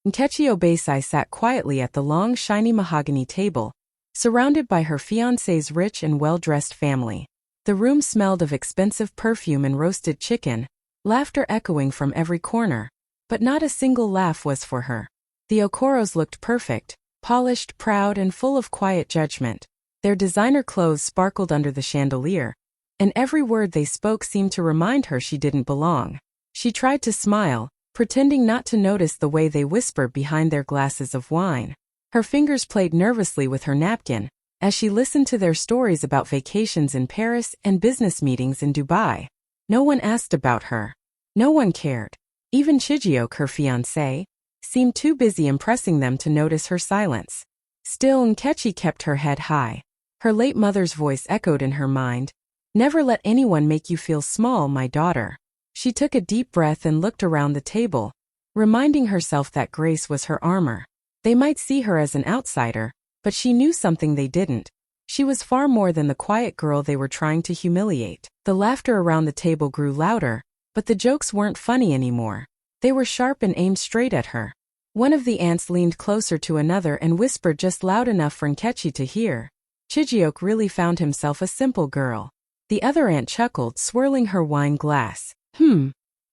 Nkechi Obesai sat quietly at the long, shiny mahogany table, surrounded by her fiancé's rich and well-dressed family. The room smelled of expensive perfume and roasted chicken, laughter echoing from every corner. But not a single laugh was for her. The Okoros looked perfect, polished, proud, and full of quiet judgment. Their designer clothes sparkled under the chandelier, and every word they spoke seemed to remind her she didn't belong. She tried to smile, pretending not to notice the way they whispered behind their glasses of wine. Her fingers played nervously with her napkin, as she listened to their stories about vacations in Paris and business meetings in Dubai. No one asked about her. No one cared. Even Chijioke, her fiancé, seemed too busy impressing them to notice her silence. Still, Nkechi kept her head high. Her late mother's voice echoed in her mind. "Never let anyone make you feel small, my daughter." She took a deep breath and looked around the table, reminding herself that grace was her armor. They might see her as an outsider, but she knew something they didn't. She was far more than the quiet girl they were trying to humiliate. The laughter around the table grew louder, but the jokes weren't funny anymore. They were sharp and aimed straight at her. One of the aunts leaned closer to another and whispered just loud enough for Nkechi to hear. Chijioke really found himself a simple girl. The other aunt chuckled, swirling her wine glass.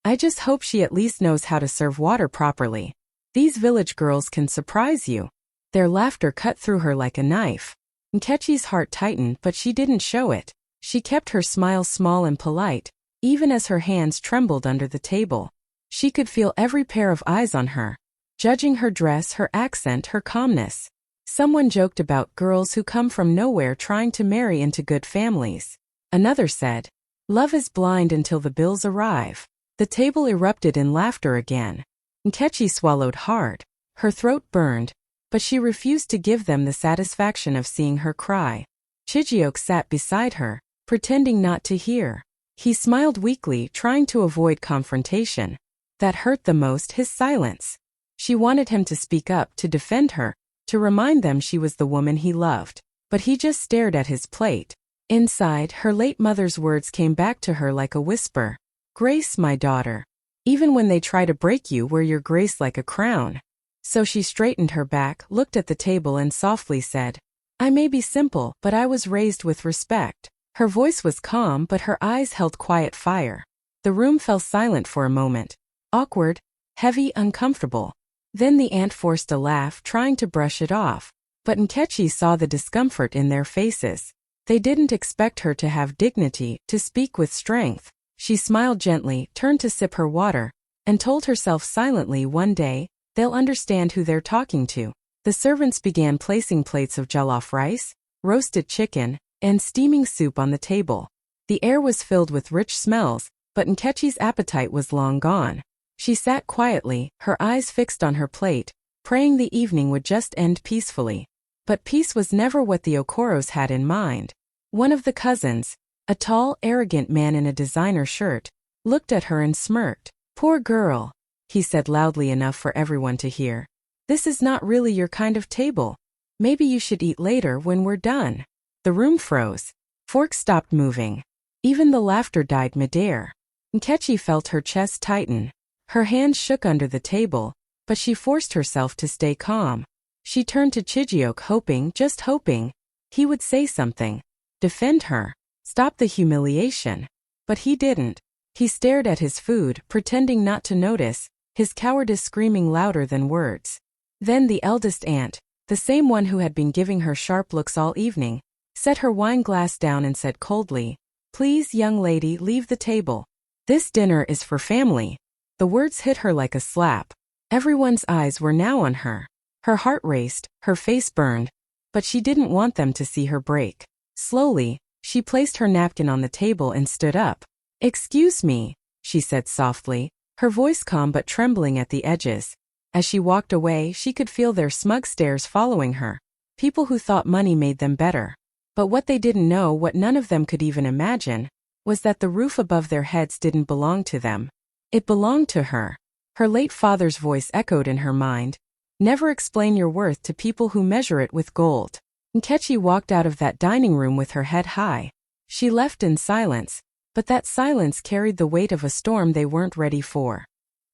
I just hope she at least knows how to serve water properly. These village girls can surprise you." Their laughter cut through her like a knife. Nkechi's heart tightened, but she didn't show it. She kept her smile small and polite, even as her hands trembled under the table. She could feel every pair of eyes on her, judging her dress, her accent, her calmness. Someone joked about girls who come from nowhere trying to marry into good families. Another said, "Love is blind until the bills arrive." The table erupted in laughter again. Nkechi swallowed hard. Her throat burned, but she refused to give them the satisfaction of seeing her cry. Chijioke sat beside her, pretending not to hear. He smiled weakly, trying to avoid confrontation. That hurt the most, his silence. She wanted him to speak up, to defend her, to remind them she was the woman he loved. But he just stared at his plate. Inside, her late mother's words came back to her like a whisper. "Grace, my daughter. Even when they try to break you, wear your grace like a crown." So she straightened her back, looked at the table and softly said, "I may be simple, but I was raised with respect." Her voice was calm, but her eyes held quiet fire. The room fell silent for a moment. Awkward, heavy, uncomfortable. Then the aunt forced a laugh, trying to brush it off. But Nkechi saw the discomfort in their faces. They didn't expect her to have dignity, to speak with strength. She smiled gently, turned to sip her water, and told herself silently, one day, they'll understand who they're talking to. The servants began placing plates of jollof rice, roasted chicken, and steaming soup on the table. The air was filled with rich smells, but Nkechi's appetite was long gone. She sat quietly, her eyes fixed on her plate, praying the evening would just end peacefully. But peace was never what the Okoros had in mind. One of the cousins, a tall, arrogant man in a designer shirt, looked at her and smirked. "Poor girl," he said loudly enough for everyone to hear. "This is not really your kind of table. Maybe you should eat later when we're done." The room froze. Forks stopped moving. Even the laughter died midair. Nkechi felt her chest tighten. Her hands shook under the table, but she forced herself to stay calm. She turned to Chijioke, hoping, just hoping, he would say something. Defend her. Stop the humiliation. But he didn't. He stared at his food, pretending not to notice, his cowardice screaming louder than words. Then the eldest aunt, the same one who had been giving her sharp looks all evening, set her wine glass down and said coldly, "Please, young lady, leave the table. This dinner is for family." The words hit her like a slap. Everyone's eyes were now on her. Her heart raced, her face burned, but she didn't want them to see her break. Slowly, she placed her napkin on the table and stood up. "Excuse me," she said softly, her voice calm but trembling at the edges. As she walked away, she could feel their smug stares following her. People who thought money made them better. But what they didn't know, what none of them could even imagine, was that the roof above their heads didn't belong to them. It belonged to her. Her late father's voice echoed in her mind. "Never explain your worth to people who measure it with gold." Nkechi walked out of that dining room with her head high. She left in silence, but that silence carried the weight of a storm they weren't ready for.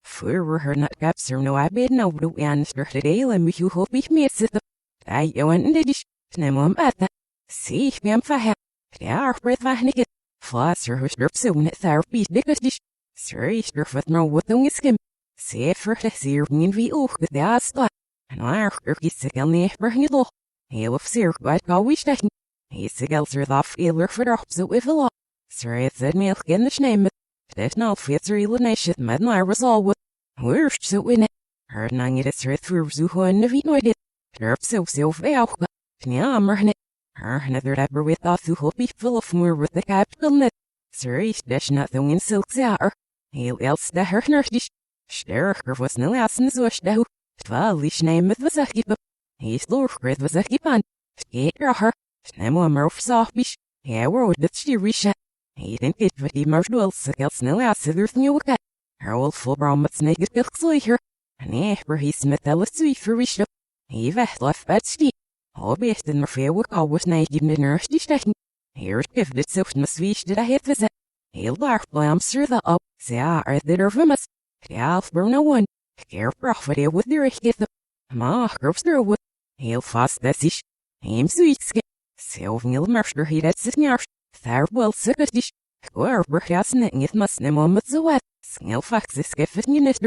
For her not gaps or no I bid no blue and started ale me you hope me it's the I went the dish. Nemom at that. See him for him. They are breath vahnig. Flosser who strips soon at therapy dish. Sir, striff with no wooden skim. See for the sear mean we oak with the asla. And our kirky sigal never hidden. Hail of sear, but go wish that he sigals are the failure for the so if a law. Sir, it's a milk in the name. That no fits real nation, madden I was all with. Where's so in it? Heard nang it is through Zuho and Nevinoid. Derp so fail. Nyammernet. Another ever with a Zuho be full of more with the capital net. Sir, is dash nothing in silk zar. Hail else the herner dish. Sterker was no lassen so stau. Twalish name it was a hip. He's lord was a hipan. Skater her. Nemo murf softbish. Yeah, we're with the chirisha. He didn't get what he merged well, so else no lass there's new cat. Her old full brown but snake is here. And where he smith the sweet for wish. He left bad steep. All best in my fair work always night even in nurse stechen. Here's if it's so much wish did I hit visit. He'll dark blam sir the up. Say are the dervimus. Alf burn no one. Care profit with their hit the ma groups there wood. He'll fast that's ish. Aim sweet skin. Sylvil mercer he that's it near. Thar well sick at dish. Where perhaps it must no moment so wet. Snail fax is skiffing in it.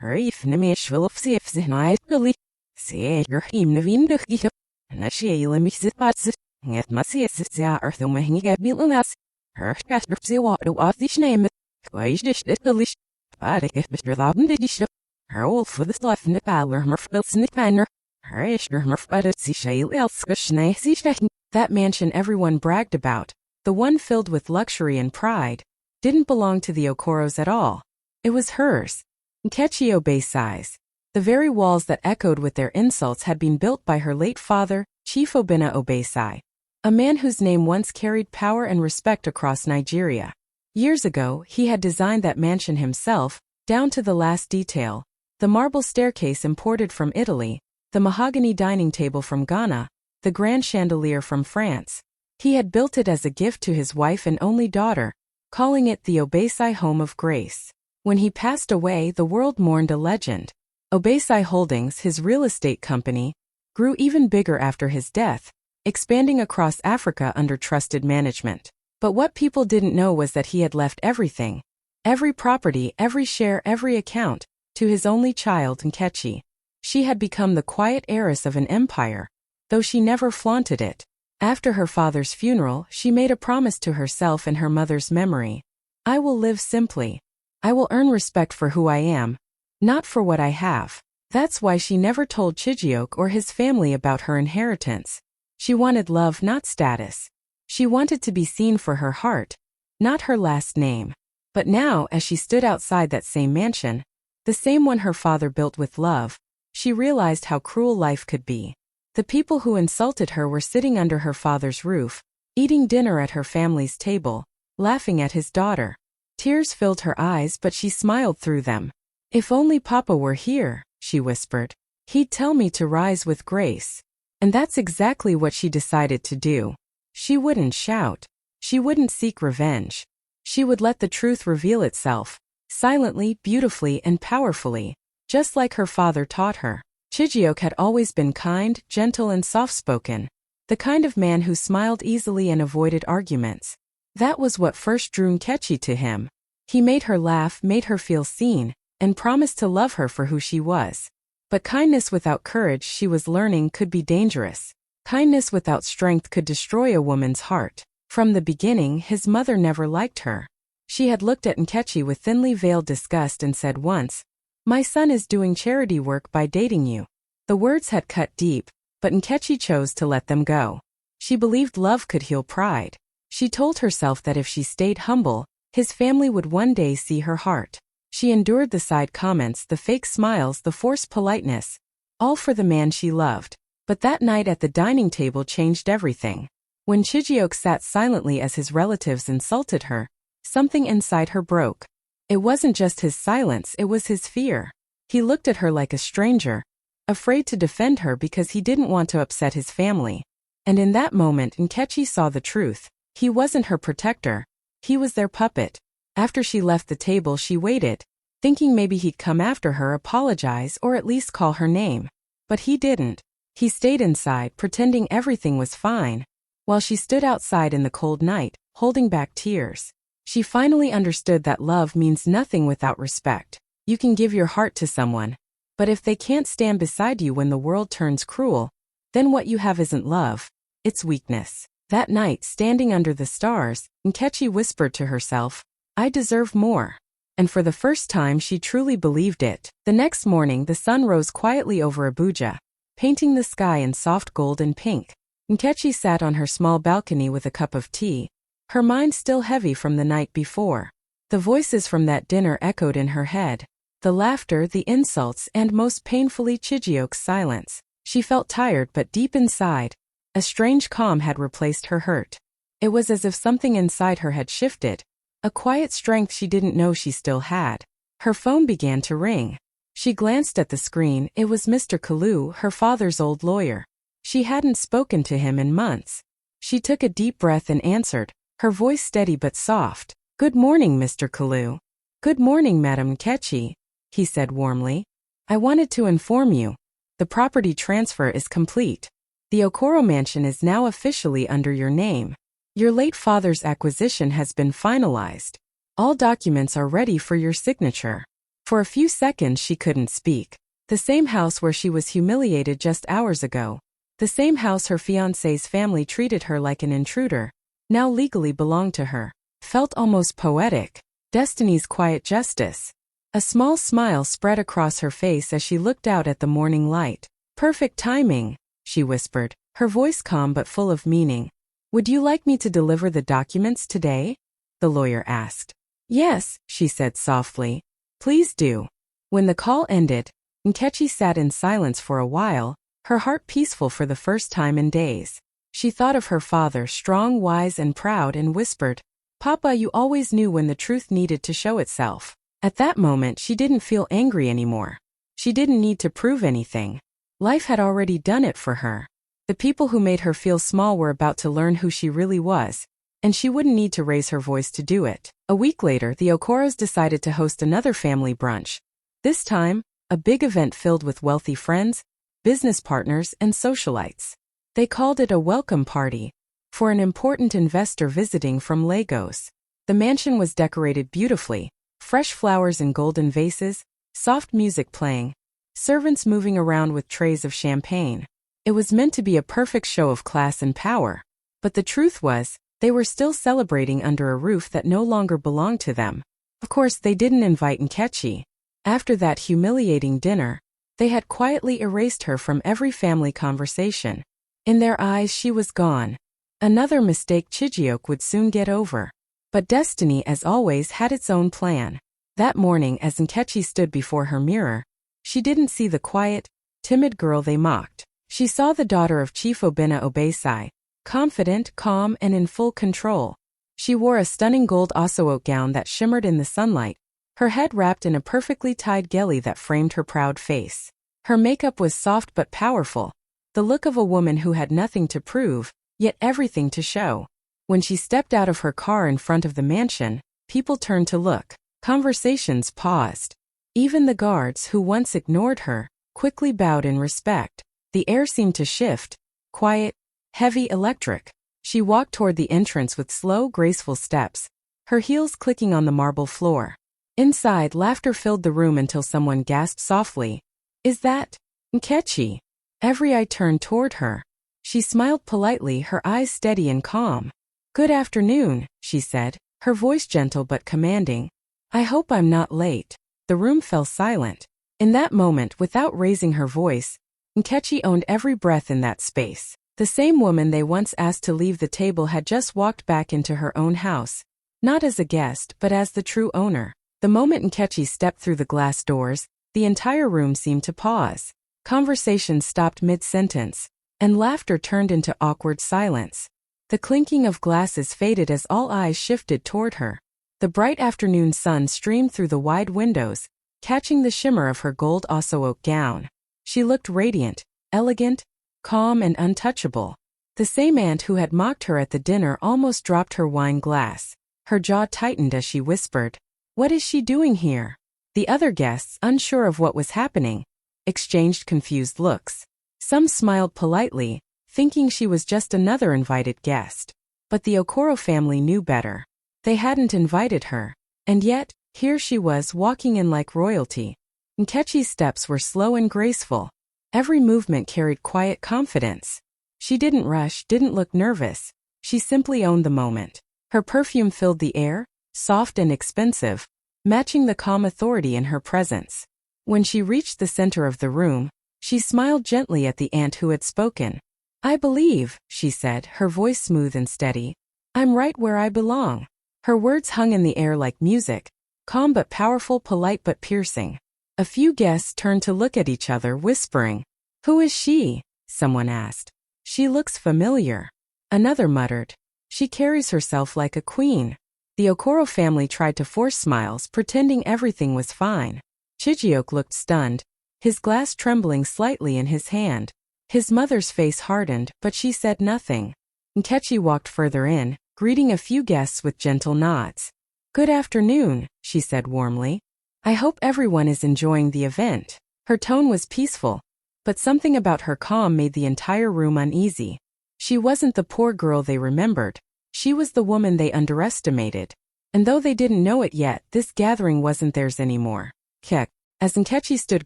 Reef nemish will of safes in I believe. Say your him nevin de gihip. And a shale and mix it bats it. It must see it's the earth and when he get billanas. Her scatter say what do off this name it. Quite dish it delish. But if Mr. Loudon did dish up. Her old for the stuff in the parlor, Murph built in the banner. Her ishter Murph but it's the shale else gushne see stechen. That mansion everyone bragged about, the one filled with luxury and pride, didn't belong to the Okoros at all. It was hers. Nkechi Obesi's. The very walls that echoed with their insults had been built by her late father, Chief Obinna Obesi, a man whose name once carried power and respect across Nigeria. Years ago, he had designed that mansion himself, down to the last detail, the marble staircase imported from Italy, the mahogany dining table from Ghana, the grand chandelier from France. He had built it as a gift to his wife and only daughter, calling it the Obesi Home of Grace. When he passed away, the world mourned a legend. Obesi Holdings, his real estate company, grew even bigger after his death, expanding across Africa under trusted management. But what people didn't know was that he had left everything, every property, every share, every account, to his only child, Nkechi. She had become the quiet heiress of an empire, though she never flaunted it. After her father's funeral, she made a promise to herself and her mother's memory. I will live simply. I will earn respect for who I am, not for what I have. That's why she never told Chijioke or his family about her inheritance. She wanted love, not status. She wanted to be seen for her heart, not her last name. But now, as she stood outside that same mansion, the same one her father built with love, she realized how cruel life could be. The people who insulted her were sitting under her father's roof, eating dinner at her family's table, laughing at his daughter. Tears filled her eyes, but she smiled through them. If only Papa were here, she whispered. He'd tell me to rise with grace. And that's exactly what she decided to do. She wouldn't shout. She wouldn't seek revenge. She would let the truth reveal itself, silently, beautifully, and powerfully, just like her father taught her. Chijioke had always been kind, gentle, and soft-spoken, the kind of man who smiled easily and avoided arguments. That was what first drew Nkechi to him. He made her laugh, made her feel seen, and promised to love her for who she was. But kindness without courage, she was learning, could be dangerous. Kindness without strength could destroy a woman's heart. From the beginning, his mother never liked her. She had looked at Nkechi with thinly veiled disgust and said once, "My son is doing charity work by dating you." The words had cut deep, but Nkechi chose to let them go. She believed love could heal pride. She told herself that if she stayed humble, his family would one day see her heart. She endured the side comments, the fake smiles, the forced politeness, all for the man she loved. But that night at the dining table changed everything. When Chijioke sat silently as his relatives insulted her, something inside her broke. It wasn't just his silence, it was his fear. He looked at her like a stranger, afraid to defend her because he didn't want to upset his family. And in that moment, Nkechi saw the truth. He wasn't her protector. He was their puppet. After she left the table, she waited, thinking maybe he'd come after her, apologize, or at least call her name. But he didn't. He stayed inside, pretending everything was fine, while she stood outside in the cold night, holding back tears. She finally understood that love means nothing without respect. You can give your heart to someone, but if they can't stand beside you when the world turns cruel, then what you have isn't love, it's weakness. That night, standing under the stars, Nkechi whispered to herself, "I deserve more." And for the first time she truly believed it. The next morning the sun rose quietly over Abuja, painting the sky in soft gold and pink. Nkechi sat on her small balcony with a cup of tea, her mind still heavy from the night before. The voices from that dinner echoed in her head, the laughter, the insults, and most painfully Chijioke's silence. She felt tired, but deep inside, a strange calm had replaced her hurt. It was as if something inside her had shifted, a quiet strength she didn't know she still had. Her phone began to ring. She glanced at the screen. It was Mr. Kalu, her father's old lawyer. She hadn't spoken to him in months. She took a deep breath and answered, her voice steady but soft. "Good morning, Mr. Kalu." "Good morning, Madam Nkechi," he said warmly. "I wanted to inform you. The property transfer is complete. The Okoro mansion is now officially under your name. Your late father's acquisition has been finalized. All documents are ready for your signature." For a few seconds she couldn't speak. The same house where she was humiliated just hours ago, the same house her fiancé's family treated her like an intruder, now legally belonged to her, felt almost poetic. Destiny's quiet justice. A small smile spread across her face as she looked out at the morning light. "Perfect timing," she whispered, her voice calm but full of meaning. "Would you like me to deliver the documents today?" the lawyer asked. "Yes," she said softly. "Please do." When the call ended, Nkechi sat in silence for a while, her heart peaceful for the first time in days. She thought of her father, strong, wise, and proud, and whispered, "Papa, you always knew when the truth needed to show itself." At that moment she didn't feel angry anymore. She didn't need to prove anything. Life had already done it for her. The people who made her feel small were about to learn who she really was, and she wouldn't need to raise her voice to do it. A week later, the Okoros decided to host another family brunch. This time, a big event filled with wealthy friends, business partners, and socialites. They called it a welcome party for an important investor visiting from Lagos. The mansion was decorated beautifully, fresh flowers in golden vases, soft music playing, servants moving around with trays of champagne. It was meant to be a perfect show of class and power. But the truth was, they were still celebrating under a roof that no longer belonged to them. Of course, they didn't invite Nkechi. After that humiliating dinner, they had quietly erased her from every family conversation. In their eyes, she was gone. Another mistake Chijioke would soon get over. But destiny, as always, had its own plan. That morning, as Nkechi stood before her mirror, she didn't see the quiet, timid girl they mocked. She saw the daughter of Chief Obinna Obesai, confident, calm, and in full control. She wore a stunning gold Osuoke gown that shimmered in the sunlight, her head wrapped in a perfectly tied gele that framed her proud face. Her makeup was soft but powerful, the look of a woman who had nothing to prove, yet everything to show. When she stepped out of her car in front of the mansion, people turned to look. Conversations paused. Even the guards, who once ignored her, quickly bowed in respect. The air seemed to shift, quiet, heavy, electric. She walked toward the entrance with slow, graceful steps, her heels clicking on the marble floor. Inside, laughter filled the room until someone gasped softly, "Is that Nkechi?" Every eye turned toward her. She smiled politely, her eyes steady and calm. "Good afternoon," she said, her voice gentle but commanding. "I hope I'm not late." The room fell silent. In that moment, without raising her voice, Nkechi owned every breath in that space. The same woman they once asked to leave the table had just walked back into her own house, not as a guest but as the true owner. The moment Nkechi stepped through the glass doors, the entire room seemed to pause. Conversation stopped mid-sentence, and laughter turned into awkward silence. The clinking of glasses faded as all eyes shifted toward her. The bright afternoon sun streamed through the wide windows, catching the shimmer of her gold Osuoke gown. She looked radiant, elegant, calm, and untouchable. The same aunt who had mocked her at the dinner almost dropped her wine glass. Her jaw tightened as she whispered, "What is she doing here?" The other guests, unsure of what was happening, exchanged confused looks. Some smiled politely, thinking she was just another invited guest. But the Okoro family knew better. They hadn't invited her. And yet, here she was walking in like royalty. Nkechi's steps were slow and graceful. Every movement carried quiet confidence. She didn't rush, didn't look nervous. She simply owned the moment. Her perfume filled the air, soft and expensive, matching the calm authority in her presence. When she reached the center of the room, she smiled gently at the aunt who had spoken. "I believe," she said, her voice smooth and steady, "I'm right where I belong." Her words hung in the air like music, calm but powerful, polite but piercing. A few guests turned to look at each other, whispering, "Who is she?" Someone asked. "She looks familiar." Another muttered, "She carries herself like a queen." The Okoro family tried to force smiles, pretending everything was fine. Chijioke looked stunned, his glass trembling slightly in his hand. His mother's face hardened, but she said nothing. Nkechi walked further in, greeting a few guests with gentle nods. "Good afternoon," she said warmly. "I hope everyone is enjoying the event." Her tone was peaceful, but something about her calm made the entire room uneasy. She wasn't the poor girl they remembered. She was the woman they underestimated. And though they didn't know it yet, this gathering wasn't theirs anymore. Kek. As Nkechi stood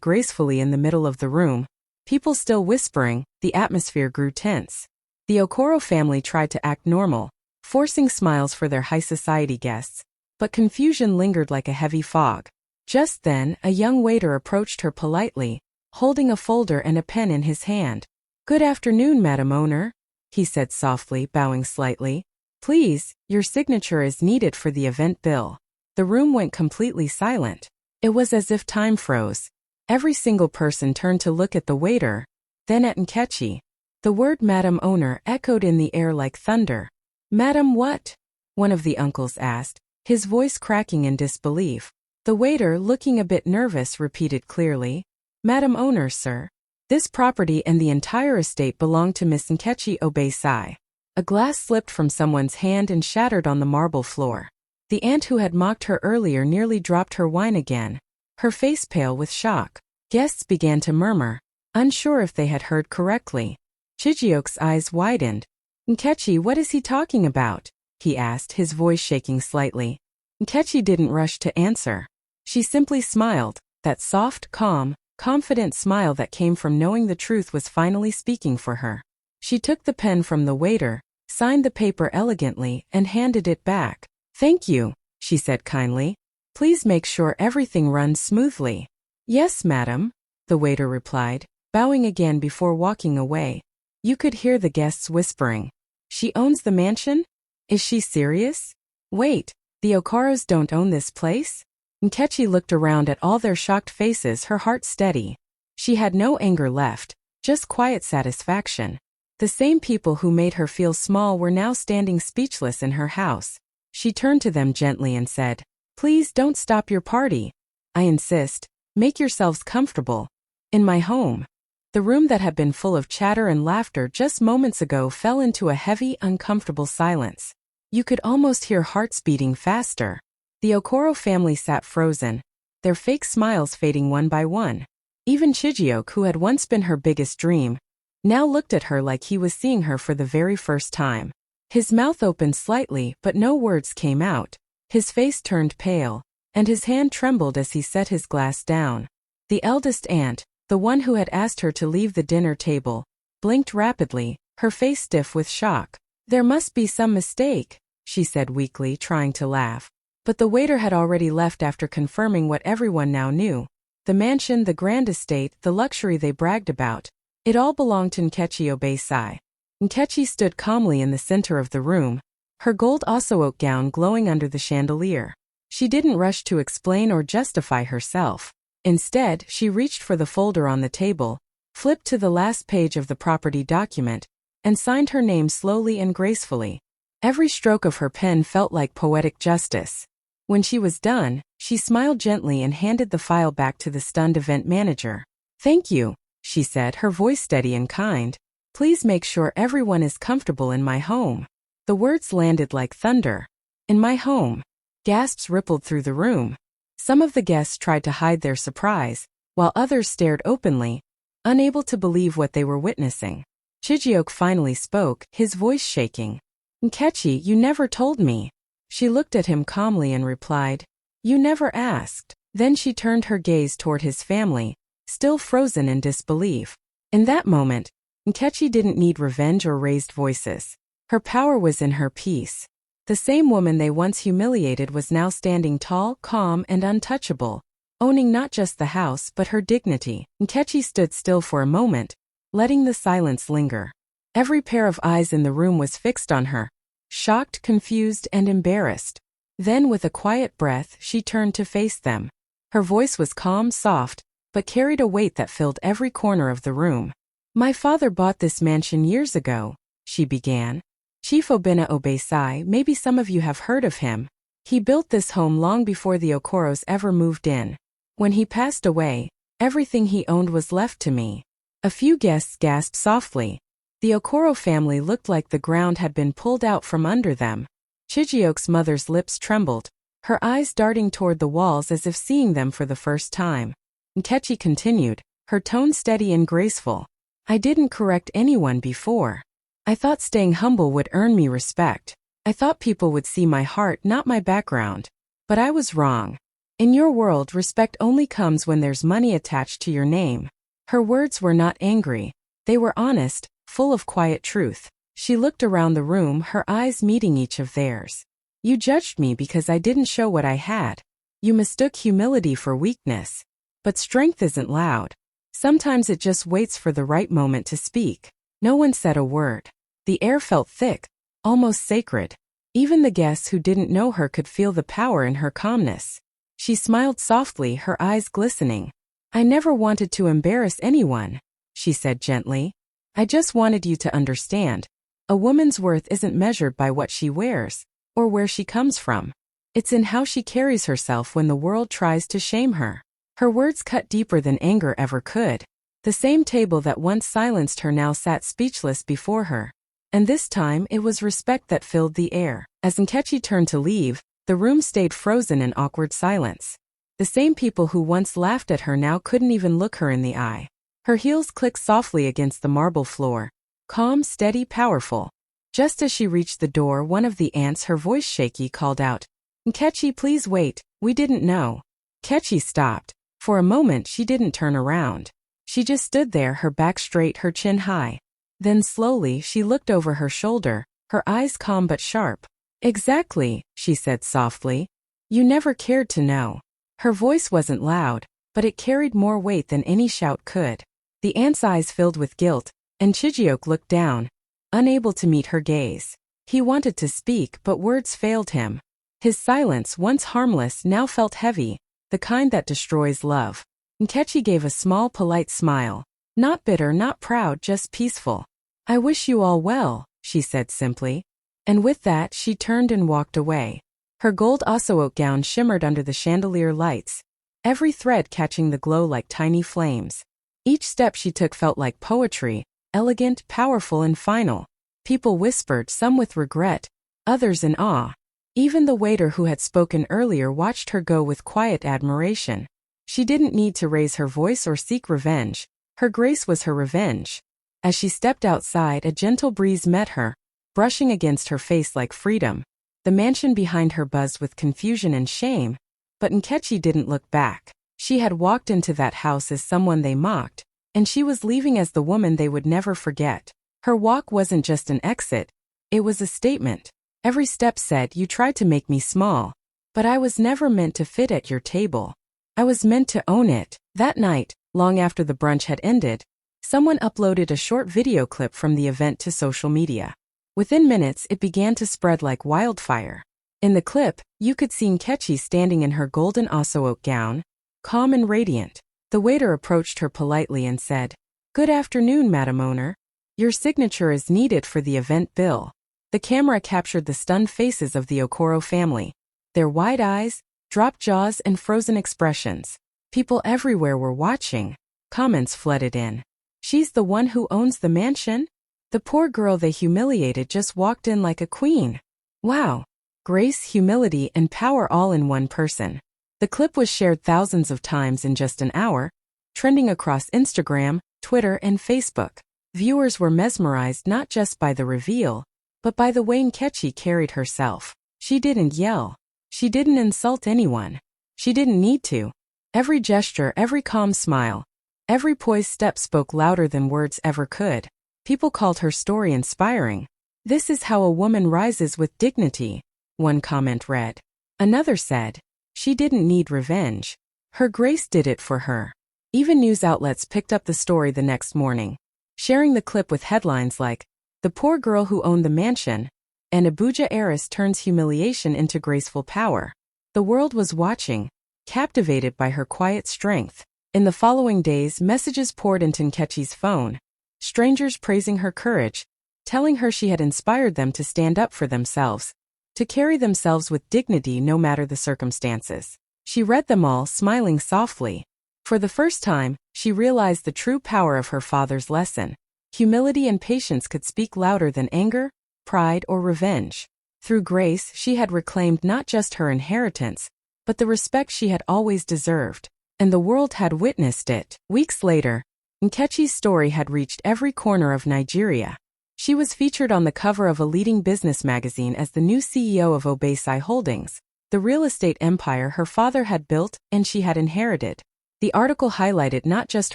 gracefully in the middle of the room, people still whispering, the atmosphere grew tense. The Okoro family tried to act normal, forcing smiles for their high society guests, but confusion lingered like a heavy fog. Just then, a young waiter approached her politely, holding a folder and a pen in his hand. "Good afternoon, Madam Owner," he said softly, bowing slightly. "Please, your signature is needed for the event bill." The room went completely silent. It was as if time froze. Every single person turned to look at the waiter, then at Nkechi. The word Madam Owner echoed in the air like thunder. "Madam what?" one of the uncles asked, his voice cracking in disbelief. The waiter, looking a bit nervous, repeated clearly, "Madam Owner, sir. This property and the entire estate belong to Miss Nkechi Obei-sai." A glass slipped from someone's hand and shattered on the marble floor. The aunt who had mocked her earlier nearly dropped her wine again, her face pale with shock. Guests began to murmur, unsure if they had heard correctly. Chijioke's eyes widened. "Nkechi, what is he talking about?" he asked, his voice shaking slightly. Nkechi didn't rush to answer. She simply smiled, that soft, calm, confident smile that came from knowing the truth was finally speaking for her. She took the pen from the waiter, signed the paper elegantly, and handed it back. "Thank you," she said kindly. "Please make sure everything runs smoothly." "Yes, madam," the waiter replied, bowing again before walking away. You could hear the guests whispering. "She owns the mansion? Is she serious? Wait, the Okaros don't own this place?" Nkechi looked around at all their shocked faces, her heart steady. She had no anger left, just quiet satisfaction. The same people who made her feel small were now standing speechless in her house. She turned to them gently and said, "Please don't stop your party. I insist, make yourselves comfortable. In my home." The room that had been full of chatter and laughter just moments ago fell into a heavy, uncomfortable silence. You could almost hear hearts beating faster. The Okoro family sat frozen, their fake smiles fading one by one. Even Chijioke, who had once been her biggest dream, now looked at her like he was seeing her for the very first time. His mouth opened slightly, but no words came out. His face turned pale, and his hand trembled as he set his glass down. The eldest aunt, the one who had asked her to leave the dinner table, blinked rapidly, her face stiff with shock. "There must be some mistake," she said weakly, trying to laugh. But the waiter had already left after confirming what everyone now knew. The mansion, the grand estate, the luxury they bragged about, it all belonged to Nkechi Obei-sai. Nkechi stood calmly in the center of the room, her gold osso-oak gown glowing under the chandelier. She didn't rush to explain or justify herself. Instead, she reached for the folder on the table, flipped to the last page of the property document, and signed her name slowly and gracefully. Every stroke of her pen felt like poetic justice. When she was done, she smiled gently and handed the file back to the stunned event manager. "Thank you," she said, her voice steady and kind. "Please make sure everyone is comfortable in my home." The words landed like thunder. "In my home." Gasps rippled through the room. Some of the guests tried to hide their surprise, while others stared openly, unable to believe what they were witnessing. Chijioke finally spoke, his voice shaking. "Nkechi, you never told me." She looked at him calmly and replied, "You never asked." Then she turned her gaze toward his family, still frozen in disbelief. In that moment, Nkechi didn't need revenge or raised voices. Her power was in her peace. The same woman they once humiliated was now standing tall, calm, and untouchable, owning not just the house but her dignity. Nkechi stood still for a moment, letting the silence linger. Every pair of eyes in the room was fixed on her, shocked, confused, and embarrassed. Then, with a quiet breath, she turned to face them. Her voice was calm, soft, but carried a weight that filled every corner of the room. "My father bought this mansion years ago," she began. "Chief Obinna Obesai, maybe some of you have heard of him. He built this home long before the Okoros ever moved in. When he passed away, everything he owned was left to me." A few guests gasped softly. The Okoro family looked like the ground had been pulled out from under them. Chijioke's mother's lips trembled, her eyes darting toward the walls as if seeing them for the first time. Nkechi continued, her tone steady and graceful. "I didn't correct anyone before. I thought staying humble would earn me respect. I thought people would see my heart, not my background. But I was wrong. In your world, respect only comes when there's money attached to your name." Her words were not angry. They were honest, full of quiet truth. She looked around the room, her eyes meeting each of theirs. "You judged me because I didn't show what I had. You mistook humility for weakness. But strength isn't loud. Sometimes it just waits for the right moment to speak." No one said a word. The air felt thick, almost sacred. Even the guests who didn't know her could feel the power in her calmness. She smiled softly, her eyes glistening. "I never wanted to embarrass anyone," she said gently. "I just wanted you to understand. A woman's worth isn't measured by what she wears, or where she comes from. It's in how she carries herself when the world tries to shame her." Her words cut deeper than anger ever could. The same table that once silenced her now sat speechless before her. And this time it was respect that filled the air. As Nkechi turned to leave, the room stayed frozen in awkward silence. The same people who once laughed at her now couldn't even look her in the eye. Her heels clicked softly against the marble floor. Calm, steady, powerful. Just as she reached the door, one of the aunts, her voice shaky, called out, "Nkechi, please wait, we didn't know." Nkechi stopped. For a moment she didn't turn around. She just stood there, her back straight, her chin high. Then slowly she looked over her shoulder, her eyes calm but sharp. "Exactly," she said softly. "You never cared to know." Her voice wasn't loud, but it carried more weight than any shout could. The aunt's eyes filled with guilt, and Chijioke looked down, unable to meet her gaze. He wanted to speak, but words failed him. His silence, once harmless, now felt heavy, the kind that destroys love. Nkechi gave a small, polite smile. Not bitter, not proud, just peaceful. "I wish you all well," she said simply. And with that, she turned and walked away. Her gold Oseote gown shimmered under the chandelier lights, every thread catching the glow like tiny flames. Each step she took felt like poetry, elegant, powerful, and final. People whispered, some with regret, others in awe. Even the waiter who had spoken earlier watched her go with quiet admiration. She didn't need to raise her voice or seek revenge. Her grace was her revenge. As she stepped outside, a gentle breeze met her, brushing against her face like freedom. The mansion behind her buzzed with confusion and shame, but Nkechi didn't look back. She had walked into that house as someone they mocked, and she was leaving as the woman they would never forget. Her walk wasn't just an exit, it was a statement. Every step said, "You tried to make me small, but I was never meant to fit at your table. I was meant to own it." That night, long after the brunch had ended, someone uploaded a short video clip from the event to social media. Within minutes, it began to spread like wildfire. In the clip, you could see Nkechi standing in her golden Oseote gown, calm and radiant. The waiter approached her politely and said, "Good afternoon, Madam Owner. Your signature is needed for the event bill." The camera captured the stunned faces of the Okoro family. Their wide eyes, dropped jaws, and frozen expressions. People everywhere were watching. Comments flooded in. "She's the one who owns the mansion? The poor girl they humiliated just walked in like a queen. Wow. Grace, humility, and power all in one person." The clip was shared thousands of times in just an hour, trending across Instagram, Twitter, and Facebook. Viewers were mesmerized not just by the reveal, but by the way Nkechi carried herself. She didn't yell. She didn't insult anyone. She didn't need to. Every gesture, every calm smile, every poised step spoke louder than words ever could. People called her story inspiring. "This is how a woman rises with dignity," one comment read. Another said, "She didn't need revenge. Her grace did it for her." Even news outlets picked up the story the next morning, sharing the clip with headlines like, "The poor girl who owned the mansion," and "Abuja heiress turns humiliation into graceful power." The world was watching, captivated by her quiet strength. In the following days, messages poured into Nkechi's phone, strangers praising her courage, telling her she had inspired them to stand up for themselves, to carry themselves with dignity no matter the circumstances. She read them all, smiling softly. For the first time, she realized the true power of her father's lesson. Humility and patience could speak louder than anger, pride, or revenge. Through grace, she had reclaimed not just her inheritance, but the respect she had always deserved. And the world had witnessed it. Weeks later, Nkechi's story had reached every corner of Nigeria. She was featured on the cover of a leading business magazine as the new CEO of Obesai Holdings, the real estate empire her father had built and she had inherited. The article highlighted not just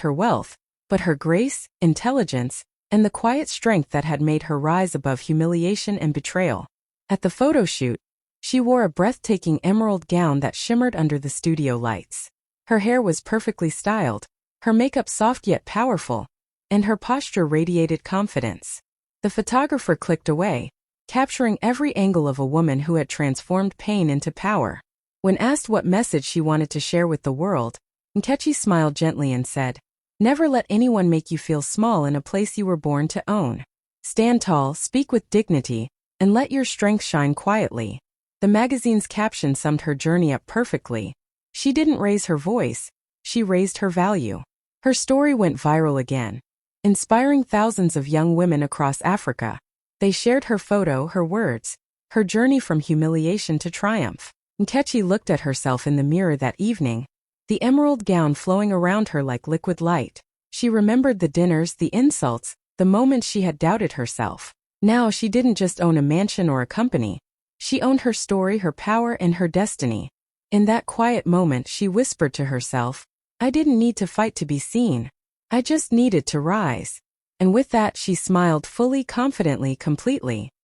her wealth, but her grace, intelligence, and the quiet strength that had made her rise above humiliation and betrayal. At the photo shoot, she wore a breathtaking emerald gown that shimmered under the studio lights. Her hair was perfectly styled, her makeup soft yet powerful, and her posture radiated confidence. The photographer clicked away, capturing every angle of a woman who had transformed pain into power. When asked what message she wanted to share with the world, Nkechi smiled gently and said, "Never let anyone make you feel small in a place you were born to own. Stand tall, speak with dignity, and let your strength shine quietly." The magazine's caption summed her journey up perfectly. She didn't raise her voice, she raised her value. Her story went viral again, inspiring thousands of young women across Africa. They shared her photo, her words, her journey from humiliation to triumph. Nkechi looked at herself in the mirror that evening, the emerald gown flowing around her like liquid light. She remembered the dinners, the insults, the moments she had doubted herself. Now she didn't just own a mansion or a company. She owned her story, her power, and her destiny. In that quiet moment, she whispered to herself, "I didn't need to fight to be seen. I just needed to rise." And with that, she smiled fully, confidently, completely.